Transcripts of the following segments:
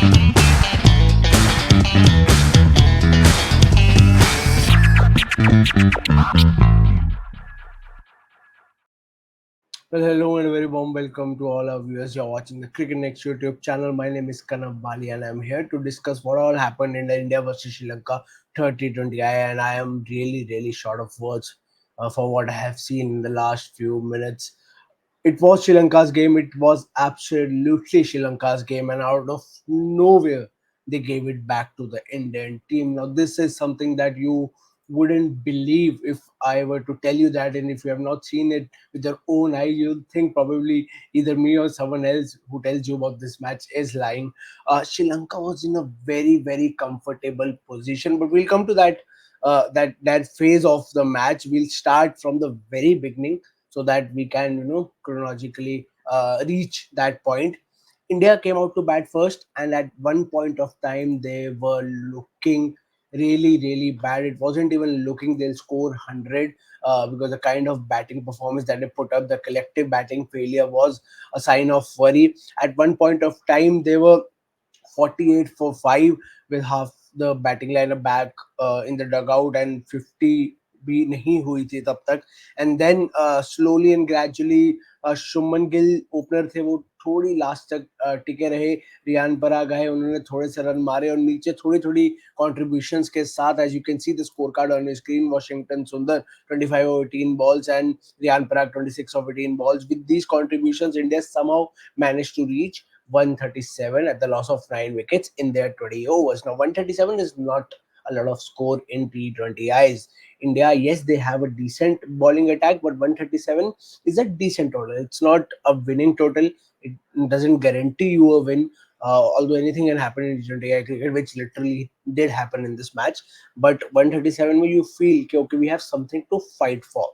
Well, hello and a very warm welcome to all our viewers. You're watching the Cricket Next YouTube channel. My name is Kanav Bali and I'm here to discuss what all happened in the India versus Sri Lanka 30-20I. And I am really short of words for what I have seen in the last few minutes. It was Sri Lanka's game. It was absolutely Sri Lanka's game, and out of nowhere, they gave it back to the Indian team. Now, this is something that you wouldn't believe if I were to tell you that, and if you have not seen it with your own eye, you'll think probably either me or someone else who tells you about this match is lying. Sri Lanka was in a very comfortable position, but we'll come to that. That phase of the match. We'll start from the very beginning so that we can chronologically reach that point. India came out to bat first, and at one point of time they were looking really bad. It wasn't even looking they'll score 100 because the kind of batting performance that they put up, the collective batting failure was a sign of worry. At one point of time they were 48 for 5 with half the batting lineup back in the dugout and 50 भी नहीं हुई थी तब तक. And then slowly and gradually Shubman Gill opener थे, वो थोड़ी last तक टिके रहे. रियान पराग आए, उन्होंने थोड़े से रन मारे और नीचे थोड़ी थोड़ी कॉन्ट्रीब्यूशंस के साथ, as you can see the score card on screen, Washington Sundar 25 of 18 balls and Riyan Parag 26 of 18 balls. With these contributions, India somehow managed to reach 137 at the loss of 9 wickets in their 20 overs. Now, 137 is not a lot of score in T20Is. India, yes, they have a decent bowling attack, but 137 is a decent total. It's not a winning total. It doesn't guarantee you a win. Although anything can happen in T20I cricket, which literally did happen in this match. But 137, where you feel okay, we have something to fight for.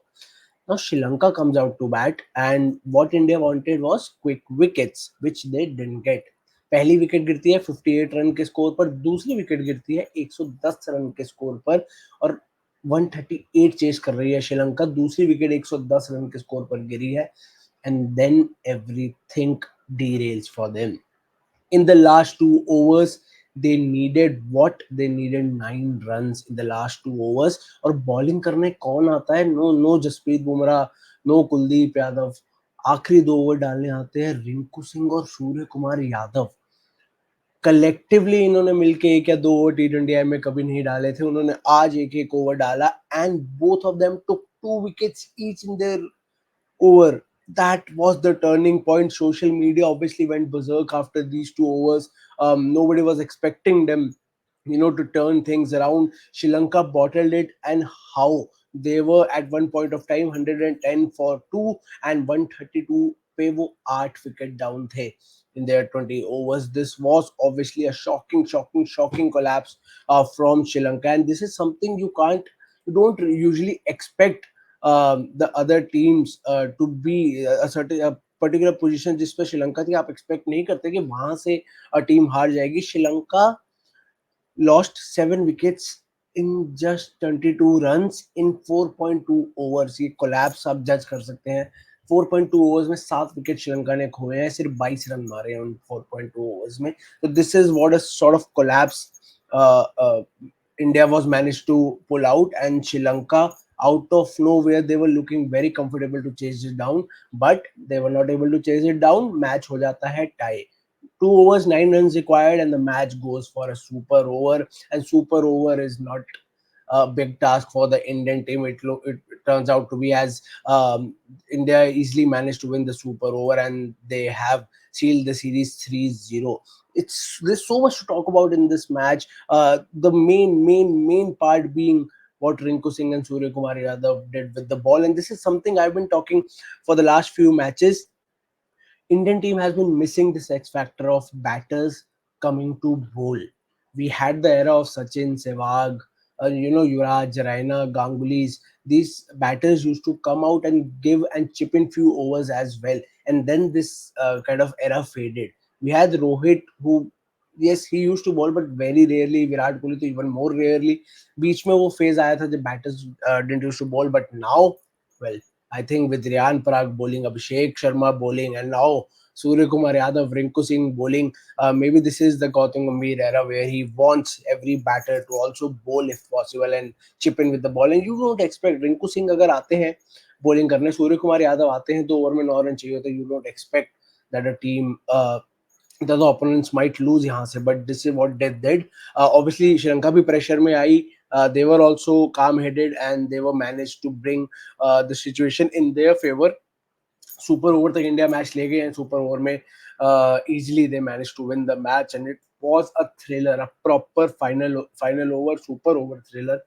Now Sri Lanka comes out to bat, and what India wanted was quick wickets, which they didn't get. पहली wicket गिरती है 58 run के score पर, दूसरी wicket गिरती है 110 run के score पर, और 138 चेस कर रही है श्रीलंका. दूसरी विकेट 110 रन के स्कोर पर गिरी है, and then everything derails for them. In the last 2 overs, they needed what? They needed 9 runs in the last 2 overs. और बॉलिंग करने कौन आता है? No Jasprit Bumrah, no Kuldeep Yadav. आखिरी 2 ओवर डालने आते हैं रिंकू सिंह और सूर्य कुमार यादव. कलेक्टिवली इन्होंने मिलके एक या 2 ओवर T20I में कभी नहीं डाले थे. उन्होंने आज एक ओवर डाला, and both of them took 2 wickets each in their over. That was the turning point. Social media obviously went berserk after these 2 overs. Nobody was expecting them, to turn things around. Sri Lanka bottled it, and how they were at one point of time 110 for 2 and 132 पे वो 8 wicket down थे in their 20 overs. This was obviously a shocking collapse from Sri Lanka, and this is something you don't usually expect the other teams to be a certain particular position जिस पे श्रीलंका थी. आप expect नहीं करते कि वहां से टीम हार जाएगी. Sri Lanka lost 7 wickets in just 22 runs in 4.2 overs. ये collapse आप जज कर सकते हैं. 4.2 overs में 7 विकेट श्रीलंका ने खोए हैं, सिर्फ 22 रन मारे हैं उन 4.2 overs में. So this is what a sort of collapse uh, uh, India was managed to pull out, and Sri Lanka out of nowhere they were looking very comfortable to chase it down, but they were not able to chase it down. Match हो जाता है tie. 2 overs, 9 runs required, and the match goes for a super over. And super over is not a big task for the Indian team. It turns out to be, as India easily managed to win the super over, and they have sealed the series 3-0. There's so much to talk about in this match. The main part being what Rinku Singh and Surya Kumar Yadav did with the ball, and this is something I've been talking for the last few matches. Indian team has been missing this X factor of batters coming to bowl. We had the era of Sachin, Sehwag, Yuvraj, Raina, Gangulis. These batters used to come out and give and chip in few overs as well. And then this kind of era faded. We had Rohit, who, yes, he used to bowl, but very rarely. Virat Kohli, to even more rarely. बीच में वो phase आया था जब batters didn't used to bowl, but now, well, I think with Riyan Parag bowling, Abhishek Sharma bowling, and now Surya Kumar Yadav, Rinku Singh bowling. Maybe this is the Gautam Gambhir era where he wants every batter to also bowl if possible and chip in with the ball. And you don't expect Rinku Singh अगर आते हैं bowling करने, सूर्य कुमार यादव आते हैं 2 over में 9 run चाहिए होते हैं, you don't expect that a team that the opponents might lose यहाँ से, but this is what they did. Obviously Sri Lanka भी pressure में आई. They were also calm headed and they were managed to bring the situation in their favor. Super over तक India match ले गए हैं. Super over में easily they managed to win the match and it was a thriller, a proper final over, super over thriller.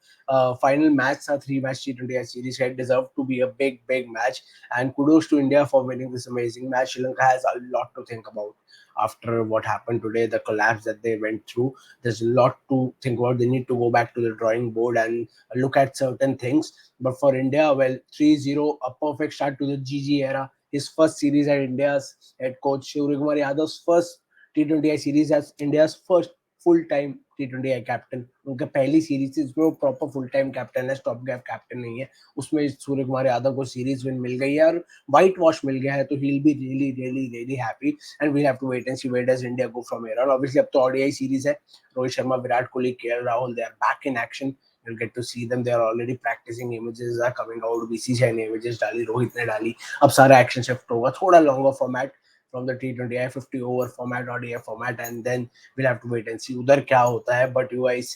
Final match था 3 match T20I series. It deserved to be a big match and kudos to India for winning this amazing match. Sri Lanka has a lot to think about after what happened today, the collapse that they went through. There's a lot to think about. They need to go back to the drawing board and look at certain things. But for India, well, 3-0, a perfect start to the GG era. His first series at India's head coach. Surya Kumar Yadav's first T20I series as India's first full time T20I captain. उनका पहली series थी जिसमें वो proper full time captain है, stop gap captain नहीं है. उसमें सूर्य कुमार यादव को सीरीज विन मिल गई है और व्हाइट वॉश मिल गया है, तो he will be really happy and we have to wait and see where does India go from here. और ऑब्वियसली अब तो ओडीआई सीरीज है. Rohit Sharma, Virat Kohli, KL Rahul, they are back in action. You'll get to see them. They are already practicing. Images are coming out. BCCI ने images डाली, रोहित ने डाली. अब सारा एक्शन शिफ्ट होगा. थोड़ा longer format from the T20I 50 over format, ODI format, and then we'll have to wait and see उधर क्या होता है. But you guys,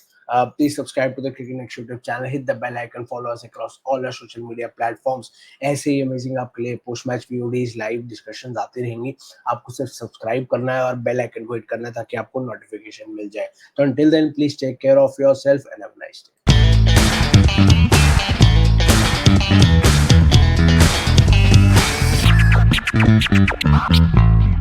please subscribe to the Cricket Next YouTube channel. Hit the bell icon. Follow us across all our social media platforms. ऐसे ही amazing आपके लिए post match VODs, live discussions आती रहेंगी. आपको सिर्फ subscribe करना है और bell icon को hit करना है ताकि आपको notification मिल जाए. So until then, please take care of yourself and have a nice day. Thank you.